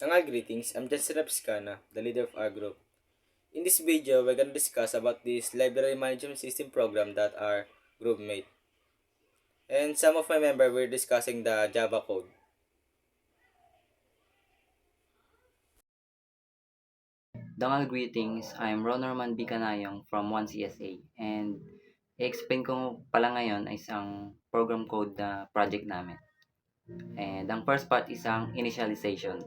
Tangal greetings, I'm Jansen Rapscana, the leader of our group. In this video, we're going to discuss about this library management system program that our group made. And some of my members were discussing the Java code. Dangal greetings, I'm Ronorman B. Canayong from 1CSA and i-explain ko pala ngayon ay isang program code na project namin. And ang first part is ang initialization.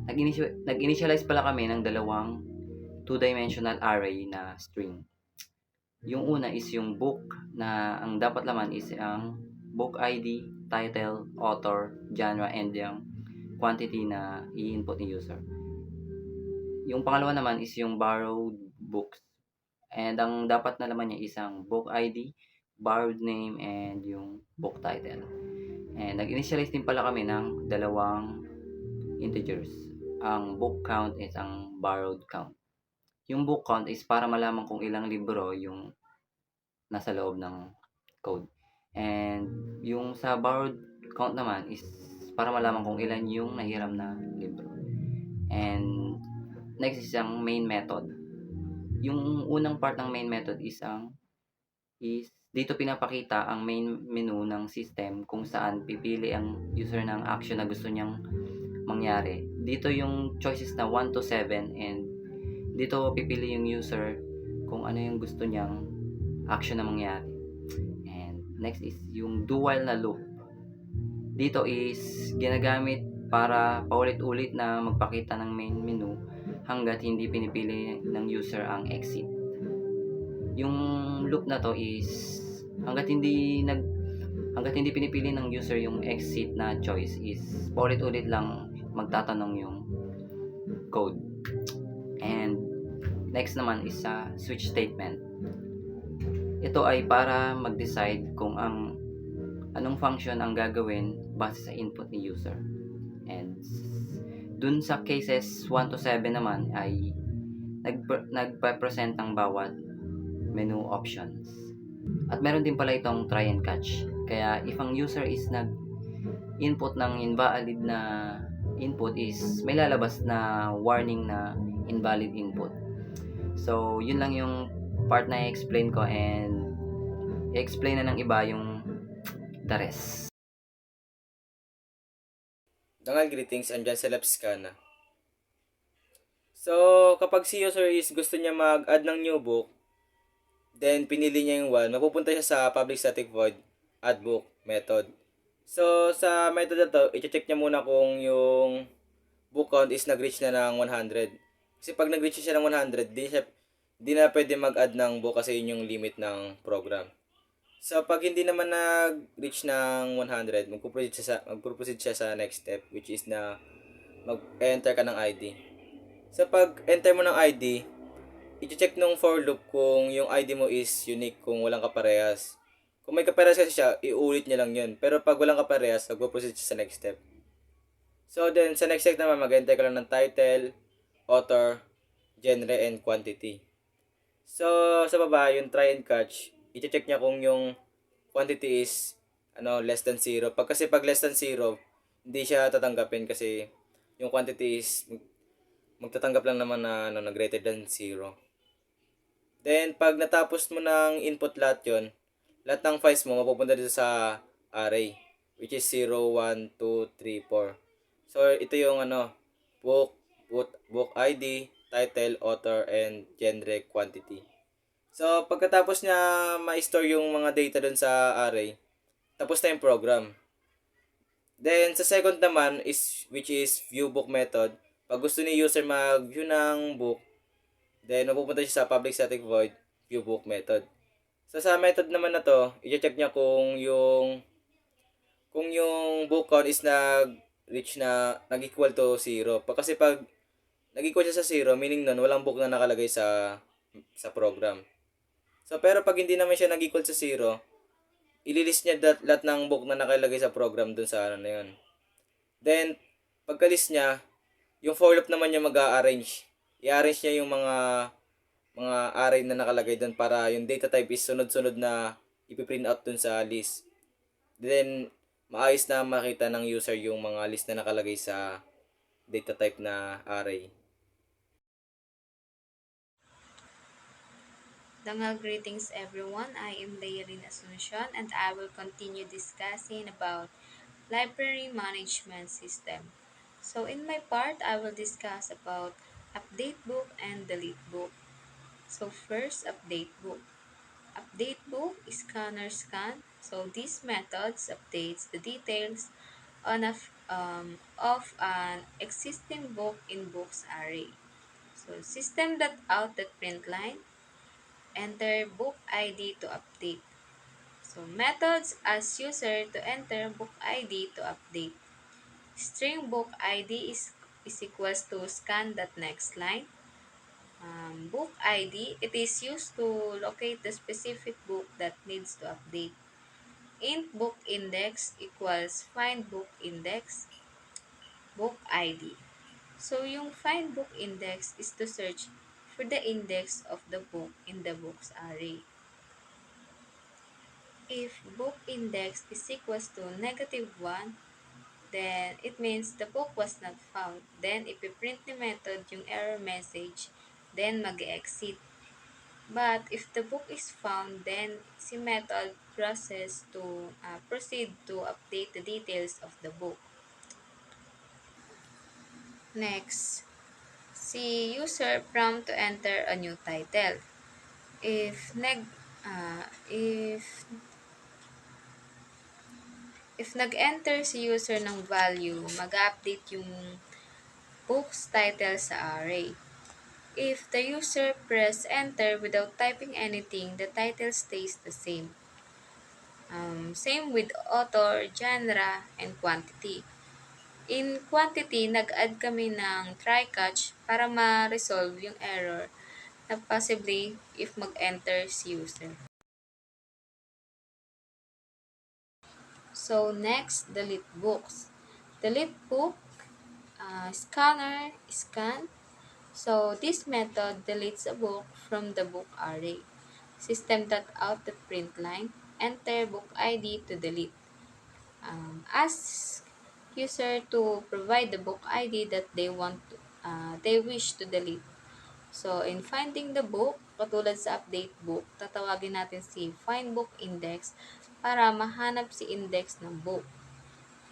Nag-initialize pala kami ng dalawang two-dimensional array na string. Yung una is yung book na ang dapat laman is ang book ID, title, author, genre, and yung quantity na i-input ni user. Yung pangalawa naman is yung borrowed books. And ang dapat na laman niya isang book ID, borrowed name, and yung book title. And nag-initialize din pala kami ng dalawang integers. Ang book count is ang borrowed count. Yung book count is para malaman kung ilang libro yung nasa loob ng code. And yung sa borrowed count naman is para malaman kung ilan yung nahiram na libro. And next is ang main method. Yung unang part ng main method is dito pinapakita ang main menu ng system kung saan pipili ang user ng action na gusto niyang mangyari. Dito yung choices na 1 to 7 and dito pipili yung user kung ano yung gusto niyang action na mangyari. And next is yung do while na loop. Dito is ginagamit para paulit-ulit na magpakita ng main menu hanggat hindi pinipili ng user ang exit. Yung loop na to is hanggat hindi pinipili ng user yung exit na choice is paulit-ulit lang magtatanong yung code. And next naman is sa switch statement. Ito ay para mag-decide kung anong function ang gagawin base sa input ni user. And dun sa cases 1 to 7 naman ay nagpa-present ang bawat menu options. At meron din pala itong try and catch. Kaya if ang user is nag-input ng invalid na input is may lalabas na warning na invalid input. So, yun lang yung part na i-explain ko and i-explain na ng iba yung the rest. Tangal greetings, I'm Jansen Rapscana. So, kapag si user is gusto niya mag-add ng new book, then pinili niya yung 1, mapupunta siya sa public static void add book method. So, sa method na to, i-check niya muna kung yung book count is nag-reach na ng 100. Kasi pag nag-reach siya ng 100, di na pwede mag-add ng book kasi yun yung limit ng program. So, pag hindi naman nag-reach ng 100, magpo-proceed siya sa next step, which is na mag-enter ka ng ID. So, pag enter mo ng ID, i-check nung for loop kung yung ID mo is unique, kung walang kaparehas. Kung may kaparehas kasi siya, iulit niya lang yun. Pero pag walang kaparehas, magpo-proceed siya sa next step. So, then, sa next step naman, mag-enter ka lang ng title, author, genre, and quantity. So, sa baba, yung try and catch, i-check niya kung yung quantity is less than 0. Kasi pag less than 0, hindi siya tatanggapin kasi yung quantity is magtatanggap lang naman na greater than 0. Then, pag natapos mo ng input lahat yon, lahat ng files mo mapupunta dito sa array, which is 0, 1, 2, 3, 4. So, ito yung book ID, title, author, and genre quantity. So, pagkatapos niya ma-store yung mga data dun sa array, tapos na yung program. Then, sa second naman, which is view book method. Pag gusto ni user mag-view ng book, then mapupunta siya sa public static void view book method. So, sa method naman na to, i-check niya kung yung book count is nag-reach na nag-equal to 0. Kasi pag nag-equal siya sa 0, meaning nun, walang book na nakalagay sa program. So, pero pag hindi naman siya nag-equal sa 0, ililist niya lahat ng book na nakalagay sa program dun sa na yun. Then, pagka-list niya, yung for loop naman niya mag-a-arrange. I-arrange niya yung mga array na nakalagay dun para yung data type is sunod-sunod na ipiprint out dun sa list. Then, maayos na makita ng user yung mga list na nakalagay sa data type na array. Dangal greetings everyone. I am Leylin Asuncion and I will continue discussing about library management system. So in my part, I will discuss about update book and delete book. So first, update book. Update book, scanner scan. So these methods updates the details of an existing book in books array. So system that out the print line, enter book ID to update. So methods as user to enter book ID to update. String book ID is equals to scan that next line. Book ID, it is used to locate the specific book that needs to update. Int book index equals find book index book ID. So yung find book index is to search for the index of the book in the books array. If book index is equals to -1, then it means the book was not found. Then if you print the method yung error message, then mag-exit. But if the book is found, then si method process to proceed to update the details of the book. Next, si user prompt to enter a new title. If nag if nag-enter si user ng value, mag-update yung book's title sa array. If the user press enter without typing anything, the title stays the same. Same with author, genre, and quantity. In quantity, nag-add kami ng try-catch para ma-resolve yung error na possibly if mag-enter si user. So next, delete books. Delete book, scanner, scan. So this method deletes a book from the book array. System.out the print line, enter book ID to delete. Ask user to provide the book ID that they wish to delete. So in finding the book, katulad sa update book, tatawagin natin si find book index para mahanap si index ng book.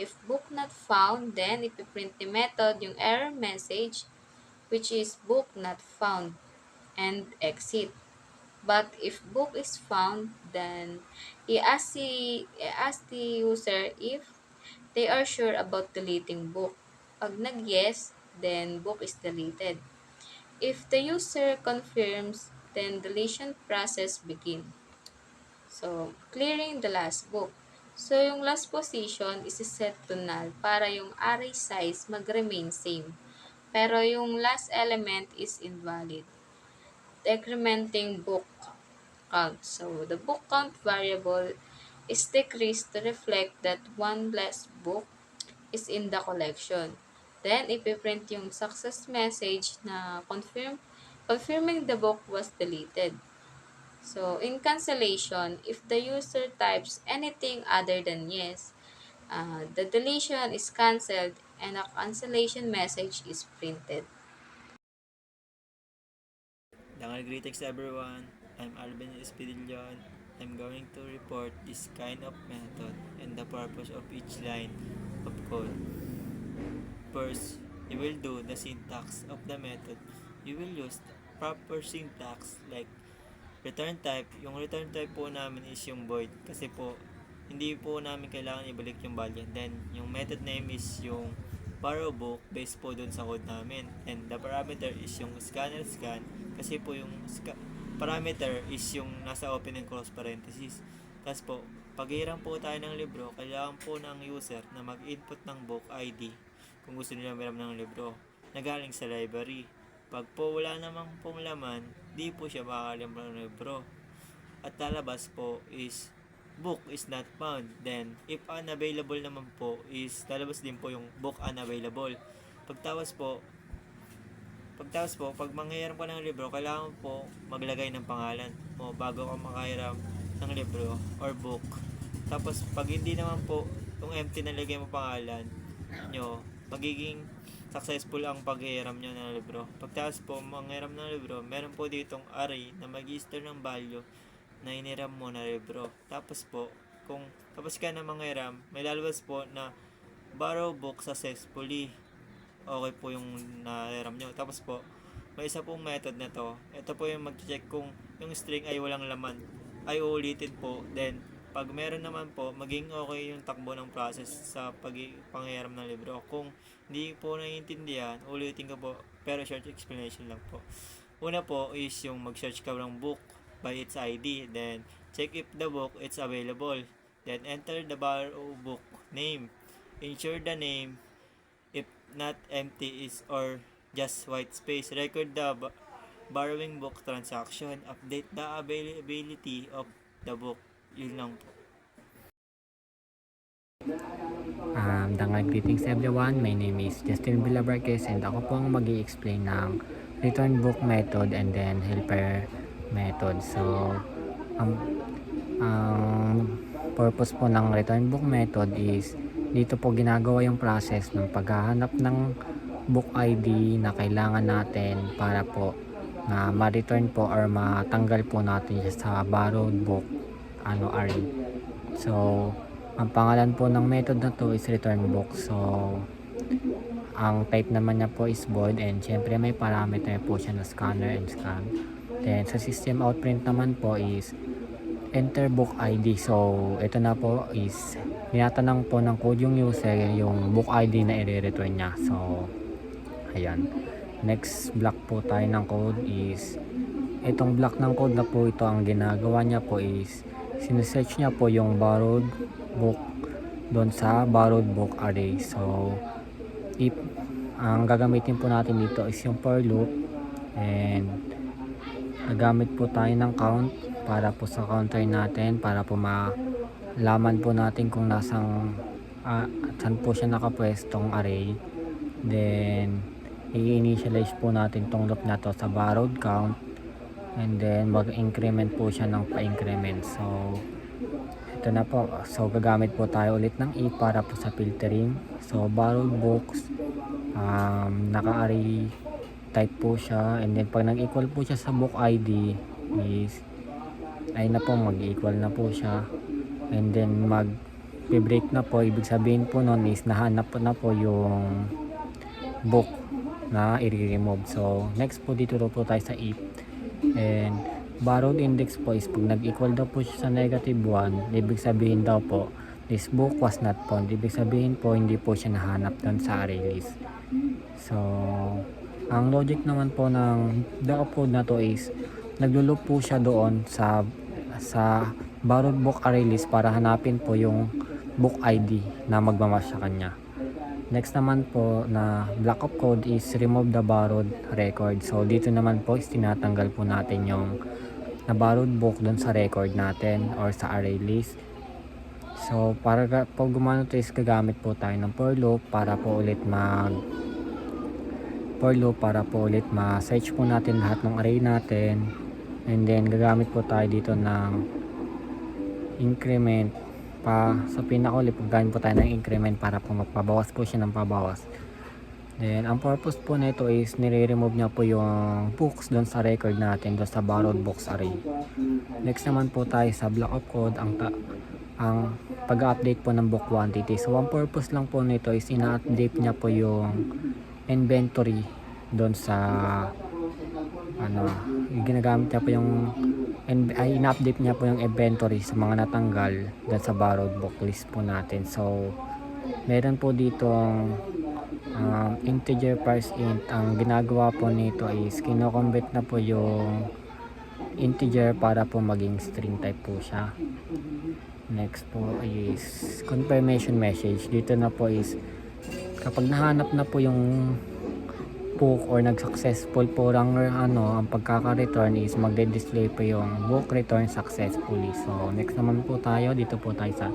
If book not found, then ipiprint ni method yung error message which is book not found and exit. But if book is found, then i-ask the user if they are sure about deleting book. Pag nag-yes, then book is deleted. If the user confirms, then deletion process begin. So, clearing the last book. So, yung last position is set to null para yung array size mag-remain same. Pero yung last element is invalid. Decrementing book count. So, the book count variable is decreased to reflect that one less book is in the collection. Then, ipiprint yung success message na confirming the book was deleted. So, in cancellation, if the user types anything other than yes, the deletion is cancelled and a cancellation message is printed. Dangal greetings everyone. I'm Alvin Espidillon. I'm going to report this kind of method and the purpose of each line of code. First, you will do the syntax of the method. You will use proper syntax like return type. Yung return type po namin is yung void kasi po hindi po namin kailangan ibalik yung value. Then, yung method name is yung borrow book based po dun sa code namin. And the parameter is yung scanner scan kasi po yung parameter is yung nasa open and close parenthesis. Tapos po, paghiram po tayo ng libro, kailangan po ng user na mag-input ng book ID kung gusto nila meron ng libro na galing sa library. Pag po wala namang pong laman, di po siya makakalimbre ng libro. At lalabas po is book is not found. Then, if unavailable naman po is lalabas din po yung book unavailable. Pagtawas po, pag manghiram ka ng libro, kailangan po maglagay ng pangalan mo bago ka makahiram ng libro or book. Tapos, pag hindi naman po, kung empty na lagay mo pangalan nyo, magiging successful ang paghihiram nyo ng libro. Pagkatapos po manghiram ng libro, meron po ditong array na mag-i-store ng value na iniram mo na libro. Tapos po, kung tapos ka na manghiram, may lalabas po na borrow book successfully. Okay po yung nahiram nyo. Tapos po, may isa pong method na to. Ito po yung mag-check kung yung string ay walang laman. Ay uulitin po. Then, pag meron naman po, maging okay yung takbo ng process sa panghiram ng libro. Kung hindi po naiintindihan, ulitin ko po. Pero short explanation lang po. Una po is yung mag-search ka ng book by its ID. Then, check if the book is available. Then, enter the borrow book name. Ensure the name, if not empty, is or just white space. Record the borrowing book transaction. Update the availability of the book. Yun lang po. Greetings everyone, my name is Justin Villabarquez and ako po ang mag-i-explain ng return book method and then helper method. So, ang purpose po ng return book method is dito po ginagawa yung process ng paghahanap ng book ID na kailangan natin para po na ma-return po or matanggal po natin siya sa borrowed book array. So, ang pangalan po ng method na to is return book. So, ang type naman niya po is void and syempre may parameter po siya na scanner and scan. Then, sa system out print naman po is enter book ID. So, ito na po is tinatanong po ng code yung user yung book ID na i-return niya. So, ayan. Next block po tayo ng code is itong block ng code na po ito, ang ginagawa niya po is sinesearch niya po yung borrowed book doon sa borrowed book array. So, if ang gagamitin po natin dito is yung for loop and gagamit po tayo ng count para po sa counter natin para po malaman po natin kung nasang saan po siya nakapwestong array. Then i-initialize po natin tong loop na to sa borrowed count and then mag-increment po siya ng pa-increment. So ito na po. So gagamit po tayo ulit ng if para po sa filtering. So borrowed books, naka-array type po siya and then pag nag-equal po siya sa book ID is ay na po, mag-equal na po siya and then mag-break na po. Ibig sabihin po nun is nahanap po na po yung book na i-remove. So next po dito po tayo sa if and borrowed index po is pag nag-equal daw po siya sa -1, ibig sabihin daw po this book was not found. Ibig sabihin po hindi po siya nahanap doon sa array list. So ang logic naman po ng the code na to is naglo-loop po siya doon sa borrowed book array list para hanapin po yung book ID na magmamatch sa kanya. Next naman po na block of code is remove the borrowed record. So dito naman po is tinatanggal po natin yung na borrowed book doon sa record natin or sa array list. So para po gumano to is gagamit po tayo ng for loop para po ulit ma-search po natin lahat ng array natin and then gagamit po tayo dito ng increment pa sa pinakauli. Gagamit po tayo ng increment para po magpabawas po siya ng pabawas. Then ang purpose po nito is nire-remove niya po yung books doon sa record natin doon sa borrowed books array. Next naman po tayo sa block of code ang pag-update po ng book quantity. So ang purpose lang po nito is ina-update niya po yung inventory doon sa ginagamit niya po yung ina-update niya po yung inventory sa mga natanggal doon sa borrowed book list po natin. So meron po dito integer parse int. Ang ginagawa po nito is kino-convert na po yung integer para po maging string type po siya. Next po is confirmation message. Dito na po is kapag nahanap na po yung book or nag-successful po ang pagkaka-return is magde-display po yung book return successfully. So next naman po tayo, dito po tayo sa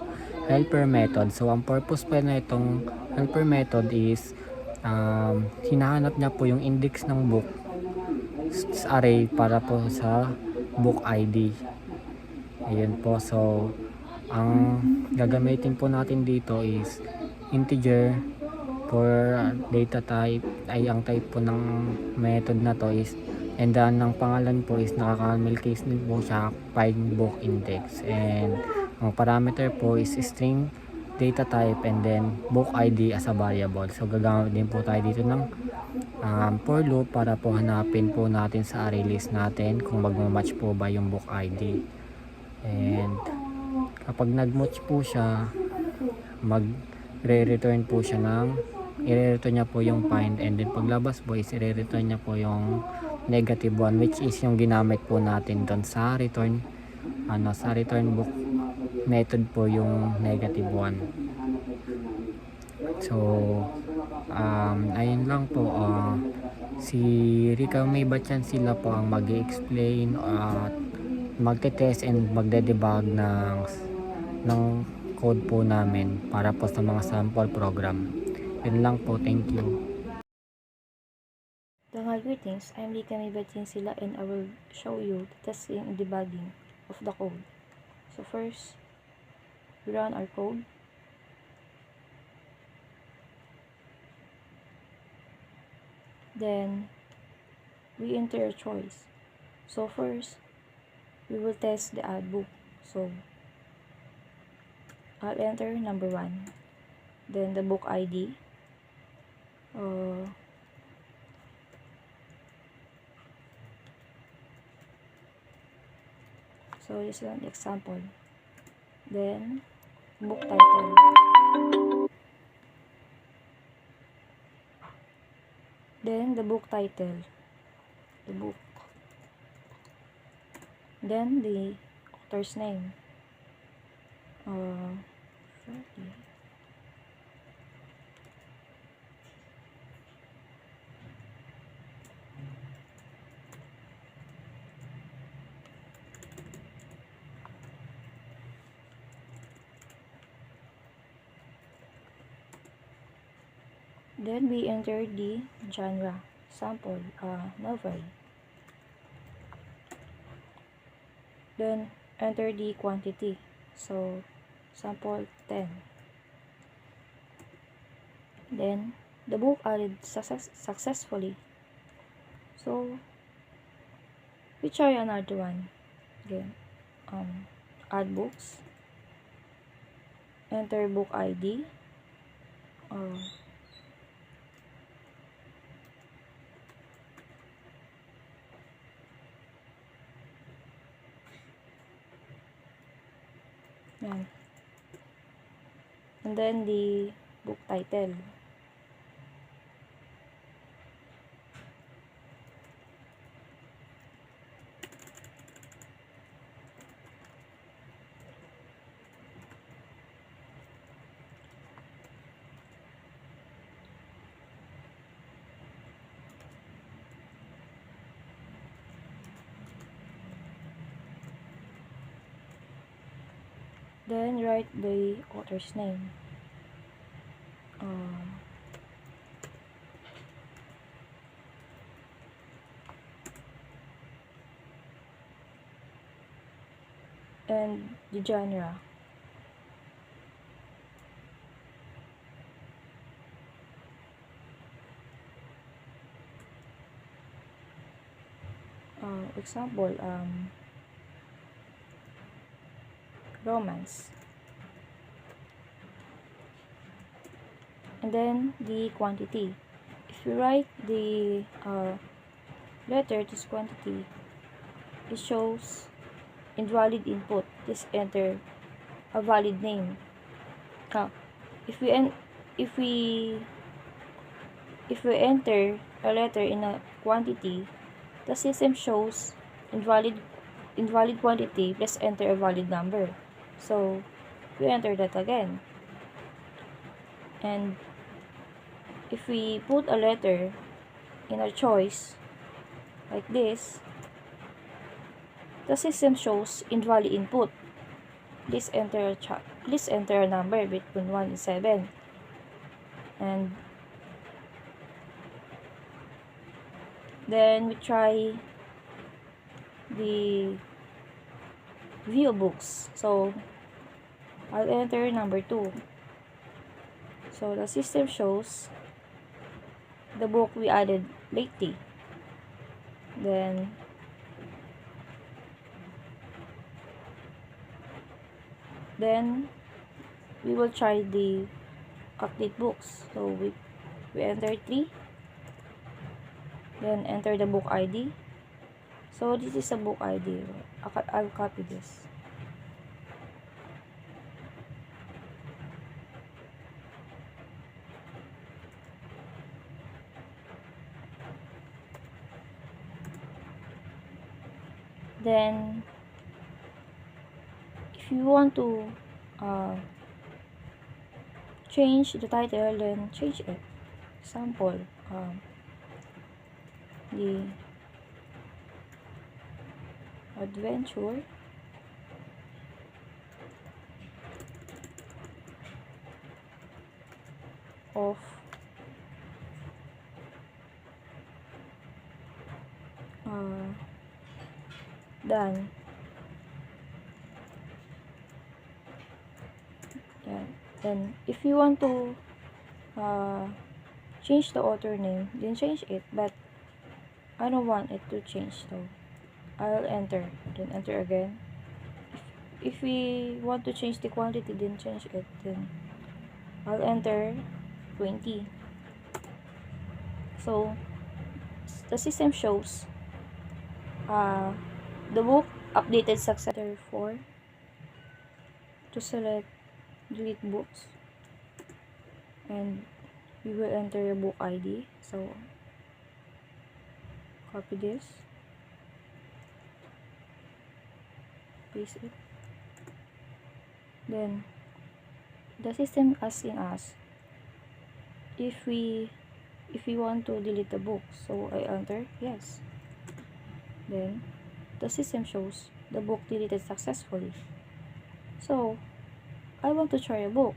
helper method. So ang purpose po na itong helper method is hinahanap niya po yung index ng book array para po sa book ID. Ayun po. So ang gagamitin po natin dito is integer for data type ay ang type po ng method na to is, and then ang pangalan po is naka-camel case din po siya, find book index, and ang parameter po is string data type and then book ID as a variable. So gagamit din po tayo dito ng for loop para po hanapin po natin sa array list natin kung magmamatch po ba yung book ID. And kapag nag-match po siya, mag-re-return po siya ng i-return niya po yung find, and then paglabas po is i-return niya po yung -1, which is yung ginamit po natin doon sa return sa return book method po, yung -1. So ayun lang po. Si Rica May Batyan sila po ang mag-explain at magte-test and magde-debug ng code po namin para po sa mga sample program. Yun lang po, thank you. Greetings, I'm Rika May Sila and I will show you the testing and debugging of the code. So first, we run our code. Then, we enter a choice. So first, we will test the add book. So, I'll enter number 1. Then the book ID. So this is an example. Then book title. Then the book title. The book. Then the author's name. Then we enter the genre, sample, novel. Then enter the quantity, so sample 10. Then the book added successfully. So we try another one again. Add books. Enter book ID. Yan. And then the book title. Then write the author's name. And the genre. Example, romance. And then the quantity. If you write the letter to this quantity, it shows invalid input. Please enter a valid name. If we enter a letter in a quantity, the system shows invalid quantity. Let's enter a valid number. So we enter that again. And if we put a letter in our choice like this, the system shows invalid input. Please enter a number between 1 and 7. And then we try the view books. So I'll enter number 2. So the system shows the book we added lately. Then we will try the update books. So we enter 3, then enter the book ID. So this is a book ID. I'll copy this. Then if you want to change the title, then change it. Example, the adventure of Dan. Yeah. Then if you want to change the author name, then change it, but I don't want it to change, so I'll enter, then enter again. If we want to change the quantity, then change it, then I'll enter 20. So the system shows the book updated successfully. 4 to select delete books, and we will enter a book ID. So copy this, paste it. Then the system asking us if we want to delete the book. So I enter yes. Then the system shows the book deleted successfully. So I want to try a book.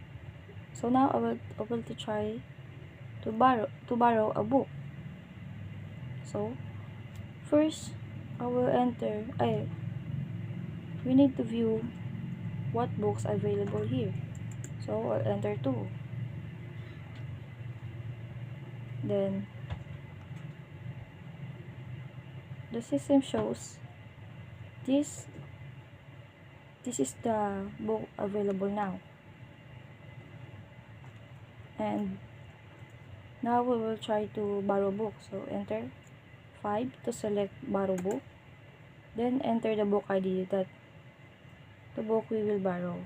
So now I will to try to borrow a book. So first I will enter. We need to view what books are available here. So I'll enter 2. Then the system shows this is the book available now. And now we will try to borrow book. So enter 5 to select borrow book. Then enter the book ID that the book we will borrow.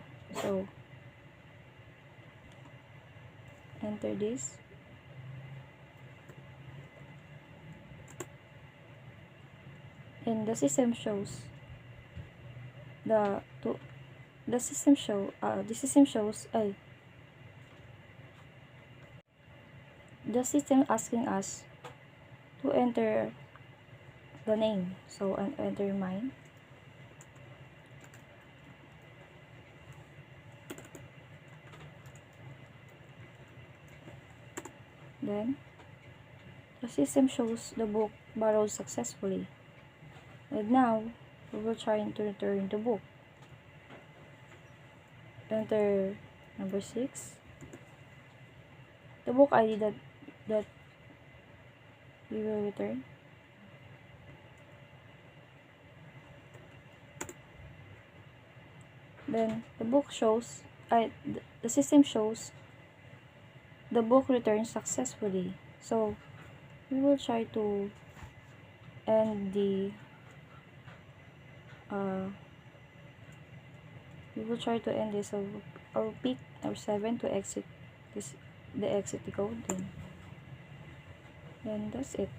So enter this. And the system shows the system shows the system asking us to enter the name. So I'll enter mine. Then the system shows the book borrowed successfully. And now we will try to return the book. Enter number 6. The book ID that we will return. Then the book shows, the system shows the book returned successfully. So we will try to end the this. So I'll pick number 7 to exit the exit code. Then that's it.